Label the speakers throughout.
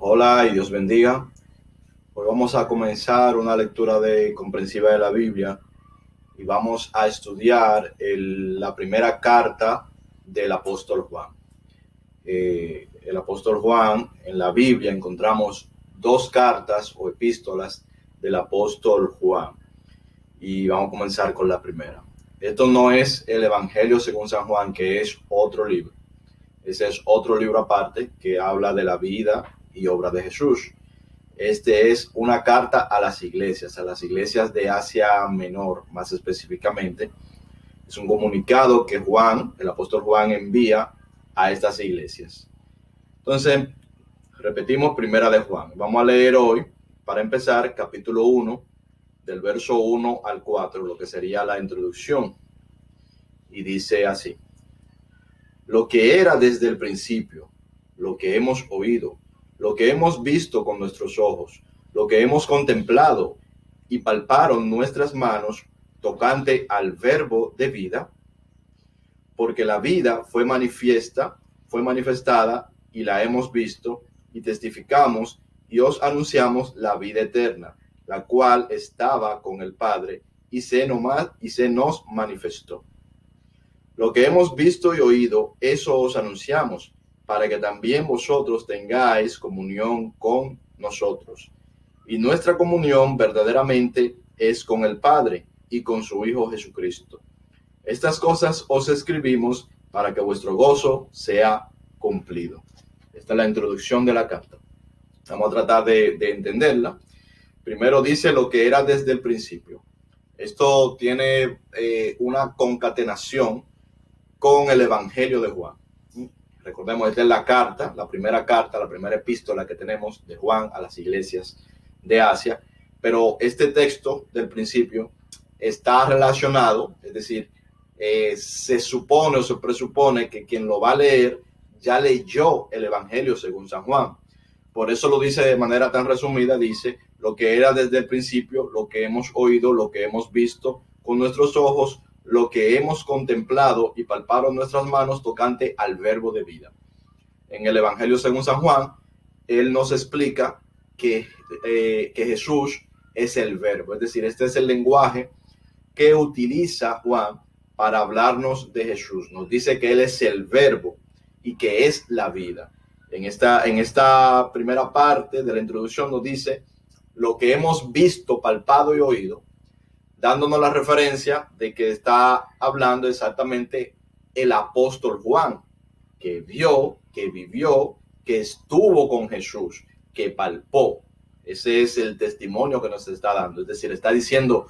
Speaker 1: Hola y Dios bendiga. Hoy vamos a comenzar una lectura comprensiva de la Biblia y vamos a estudiar la primera carta del apóstol Juan. El apóstol Juan, en la Biblia encontramos dos cartas o epístolas del apóstol Juan y vamos a comenzar con la primera. Esto no es el Evangelio según San Juan, que es otro libro. Ese es otro libro aparte que habla de la vida y obra de Jesús. Este es una carta a las iglesias de Asia Menor, más específicamente. Es un comunicado que Juan, el apóstol Juan, envía a estas iglesias. Entonces, repetimos primera de Juan. Vamos a leer hoy, para empezar, capítulo 1, del verso 1 al 4, lo que sería la introducción. Y dice así: lo que era desde el principio, lo que hemos oído, lo que hemos visto con nuestros ojos, lo que hemos contemplado y palparon nuestras manos tocante al verbo de vida, porque la vida fue manifestada y la hemos visto y testificamos y os anunciamos la vida eterna, la cual estaba con el Padre y se nos manifestó. Lo que hemos visto y oído, eso os anunciamos, para que también vosotros tengáis comunión con nosotros. Y nuestra comunión verdaderamente es con el Padre y con su Hijo Jesucristo. Estas cosas os escribimos para que vuestro gozo sea cumplido. Esta es la introducción de la carta. Vamos a tratar de entenderla. Primero dice lo que era desde el principio. Esto tiene una concatenación con el Evangelio de Juan. Recordemos, esta es la carta, la primera epístola que tenemos de Juan a las iglesias de Asia, pero este texto del principio está relacionado, es decir, se supone o se presupone que quien lo va a leer ya leyó el Evangelio según San Juan. Por eso lo dice de manera tan resumida, dice lo que era desde el principio, lo que hemos oído, lo que hemos visto con nuestros ojos, lo que hemos contemplado y palparon nuestras manos tocante al verbo de vida. En el Evangelio según San Juan, él nos explica que Jesús es el verbo, es decir, este es el lenguaje que utiliza Juan para hablarnos de Jesús. Nos dice que él es el verbo y que es la vida. En esta primera parte de la introducción nos dice lo que hemos visto, palpado y oído, dándonos la referencia de que está hablando exactamente el apóstol Juan, que vio, que vivió, que estuvo con Jesús, que palpó. Ese es el testimonio que nos está dando. Es decir, está diciendo,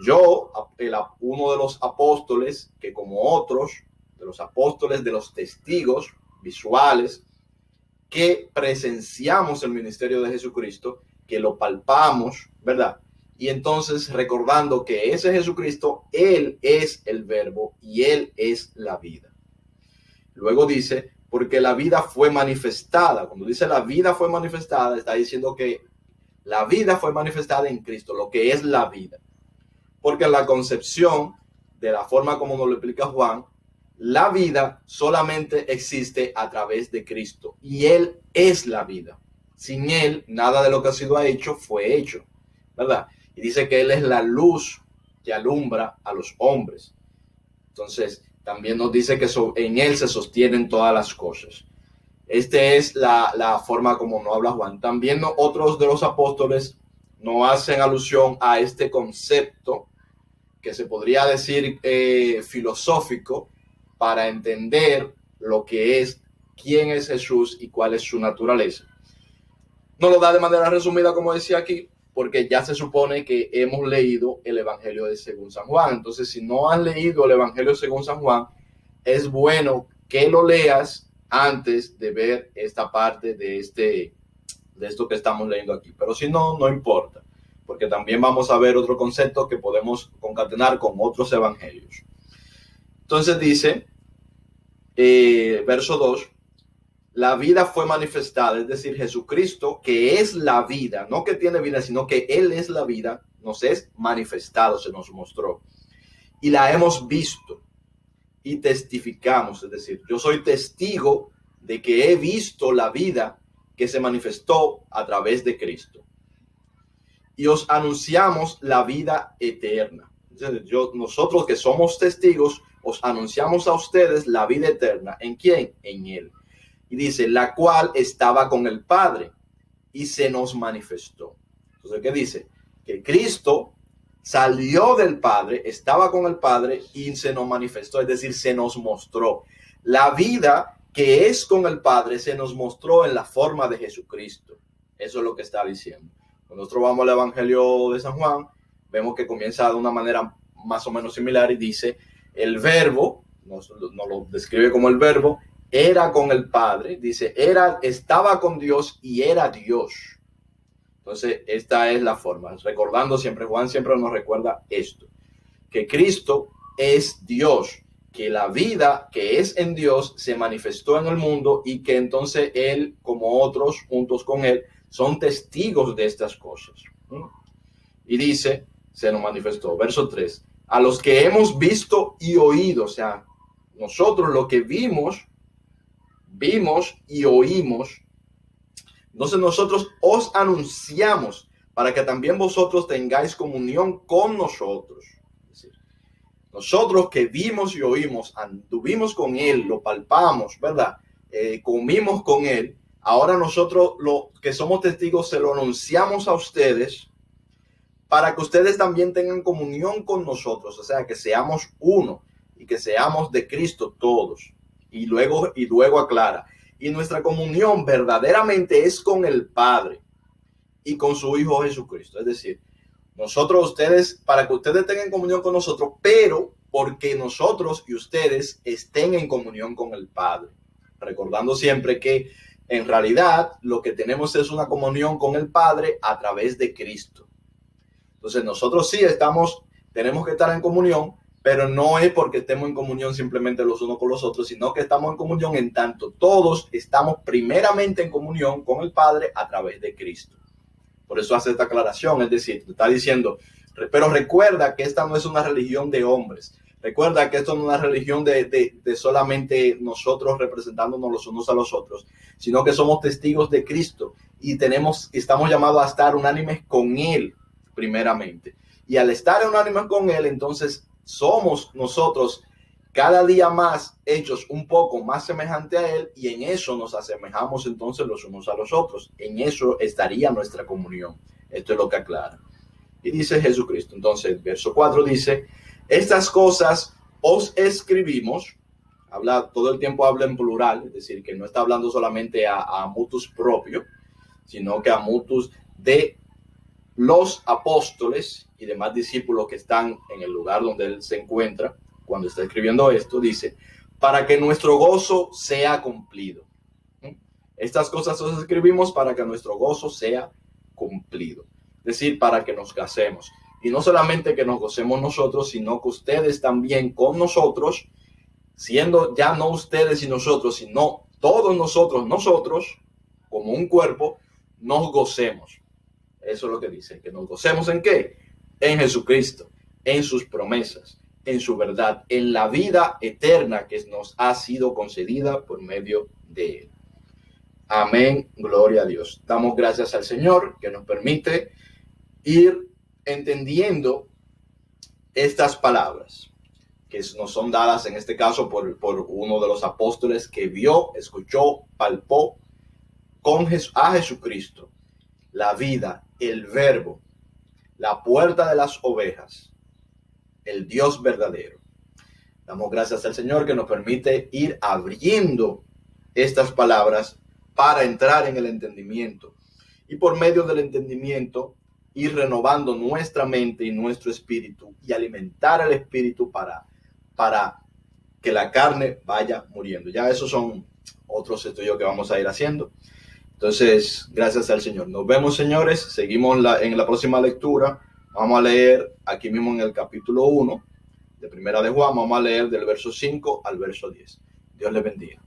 Speaker 1: yo, uno de los apóstoles, que como otros, de los apóstoles, de los testigos visuales, que presenciamos el ministerio de Jesucristo, que lo palpamos, ¿verdad? Y entonces recordando que ese Jesucristo, Él es el verbo y Él es la vida. Luego dice, porque la vida fue manifestada. Cuando dice la vida fue manifestada, está diciendo que la vida fue manifestada en Cristo, lo que es la vida. Porque la concepción, de la forma como nos lo explica Juan, la vida solamente existe a través de Cristo y Él es la vida. Sin Él, nada de lo que ha sido hecho fue hecho, ¿verdad? Y dice que Él es la luz que alumbra a los hombres. Entonces, también nos dice que en Él se sostienen todas las cosas. Esta es la forma como nos habla Juan. También otros de los apóstoles no hacen alusión a este concepto que se podría decir filosófico para entender lo que es, quién es Jesús y cuál es su naturaleza. No lo da de manera resumida, como decía aquí, porque ya se supone que hemos leído el Evangelio de según San Juan. Entonces, si no has leído el Evangelio según San Juan, es bueno que lo leas antes de ver esta parte de esto que estamos leyendo aquí. Pero si no, no importa, porque también vamos a ver otro concepto que podemos concatenar con otros evangelios. Entonces dice, verso 2, la vida fue manifestada, es decir, Jesucristo, que es la vida, no que tiene vida, sino que Él es la vida, nos es manifestado, se nos mostró. Y la hemos visto y testificamos, es decir, yo soy testigo de que he visto la vida que se manifestó a través de Cristo. Y os anunciamos la vida eterna. Entonces, nosotros que somos testigos, os anunciamos a ustedes la vida eterna. ¿En quién? En Él. Y dice, la cual estaba con el Padre y se nos manifestó. Entonces, ¿qué dice? Que Cristo salió del Padre, estaba con el Padre y se nos manifestó, es decir, se nos mostró. La vida que es con el Padre se nos mostró en la forma de Jesucristo. Eso es lo que está diciendo. Cuando nosotros vamos al Evangelio de San Juan, vemos que comienza de una manera más o menos similar y dice, el verbo, nos lo describe como el verbo, era con el Padre, dice, estaba con Dios y era Dios. Entonces, esta es la forma. Recordando siempre, Juan siempre nos recuerda esto, que Cristo es Dios, que la vida que es en Dios se manifestó en el mundo y que entonces Él, como otros, juntos con Él, son testigos de estas cosas. Y dice, se nos manifestó, verso 3, a los que hemos visto y oído, o sea, nosotros lo que vimos y oímos, entonces nosotros os anunciamos para que también vosotros tengáis comunión con nosotros. Es decir, nosotros que vimos y oímos, anduvimos con Él, lo palpamos, ¿verdad? Comimos con Él. Ahora nosotros, los que somos testigos, se lo anunciamos a ustedes para que ustedes también tengan comunión con nosotros, o sea, que seamos uno y que seamos de Cristo todos. Y luego aclara, y nuestra comunión verdaderamente es con el Padre y con su Hijo Jesucristo. Es decir, nosotros, ustedes, para que ustedes tengan comunión con nosotros, pero porque nosotros y ustedes estén en comunión con el Padre. Recordando siempre que en realidad lo que tenemos es una comunión con el Padre a través de Cristo. Entonces nosotros sí tenemos que estar en comunión, pero no es porque estemos en comunión simplemente los unos con los otros, sino que estamos en comunión en tanto todos estamos primeramente en comunión con el Padre a través de Cristo. Por eso hace esta aclaración, es decir, está diciendo, pero recuerda que esta no es una religión de hombres. Recuerda que esto no es una religión de solamente nosotros representándonos los unos a los otros, sino que somos testigos de Cristo y estamos llamados a estar unánimes con Él primeramente. Y al estar unánimes con Él, entonces somos nosotros cada día más hechos un poco más semejante a Él y en eso nos asemejamos entonces los unos a los otros. En eso estaría nuestra comunión. Esto es lo que aclara. Y dice Jesucristo. Entonces, verso 4 dice, estas cosas os escribimos. Todo el tiempo habla en plural, es decir, que no está hablando solamente a mutus propio, sino que a mutus de los apóstoles y demás discípulos que están en el lugar donde Él se encuentra. Cuando está escribiendo esto, dice, para que nuestro gozo sea cumplido. Estas cosas os escribimos para que nuestro gozo sea cumplido. Es decir, para que nos gocemos. Y no solamente que nos gocemos nosotros, sino que ustedes también con nosotros, siendo ya no ustedes y nosotros, sino todos nosotros, como un cuerpo, nos gocemos. Eso es lo que dice, que nos gocemos ¿en qué? En Jesucristo, en sus promesas, en su verdad, en la vida eterna que nos ha sido concedida por medio de Él. Amén, gloria a Dios. Damos gracias al Señor que nos permite ir entendiendo estas palabras que nos son dadas en este caso por uno de los apóstoles que vio, escuchó, palpó a Jesucristo, la vida, el verbo, la puerta de las ovejas, el Dios verdadero. Damos gracias al Señor que nos permite ir abriendo estas palabras para entrar en el entendimiento y por medio del entendimiento ir renovando nuestra mente y nuestro espíritu y alimentar el espíritu para que la carne vaya muriendo. Ya esos son otros estudios que vamos a ir haciendo. Entonces, gracias al Señor. Nos vemos, señores. Seguimos en la próxima lectura. Vamos a leer aquí mismo en el capítulo 1 de Primera de Juan. Vamos a leer del verso 5 al verso 10. Dios les bendiga.